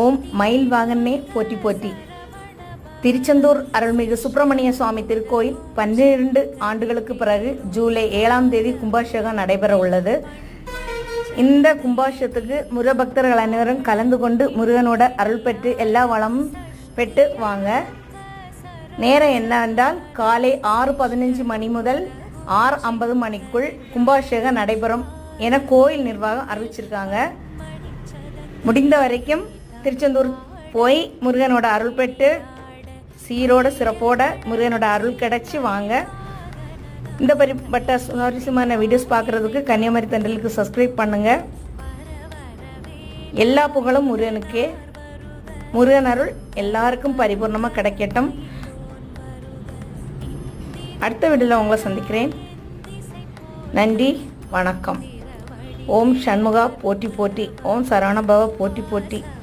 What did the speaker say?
ஓம் மயில் வாகனே போற்றி போற்றி. திருச்செந்தூர் அருள்மிகு சுப்பிரமணிய சுவாமி திருக்கோயில் 12 ஆண்டுகளுக்கு பிறகு ஜூலை 7ஆம் தேதி கும்பாபிஷேகம் நடைபெற உள்ளது. இந்த கும்பாபிஷேகத்துக்கு முருக பக்தர்கள் அனைவரும் கலந்து கொண்டு முருகனோட அருள் பெற்று எல்லா வளமும் பெற்று வாங்க. நேரம் என்னவென்றால் காலை 6:15 மணி முதல் 6:50 மணிக்குள் கும்பாபிஷேகம் நடைபெறும் என கோயில் நிர்வாகம் அறிவிச்சிருக்காங்க. முடிந்த வரைக்கும் திருச்செந்தூர் போய் முருகனோட அருள் பெற்று சீரோட சிறப்போட முருகனோட அருள் கிடைச்சி வாங்க. இந்த பரிப்பட்ட சுவாரஸ்யமான வீடியோஸ் பார்க்குறதுக்கு கன்னியாகுமரி தண்டலுக்கு சப்ஸ்கிரைப் பண்ணுங்கள். எல்லா புகழும் முருகனுக்கே. முருகன் அருள் எல்லாருக்கும் பரிபூர்ணமாக கிடைக்கட்டும். அடுத்த வீடியோவில் உங்களை சந்திக்கிறேன். நன்றி, வணக்கம். ஓம் சண்முகா போற்றி போற்றி. ஓம் சரவணபவ போற்றி போற்றி.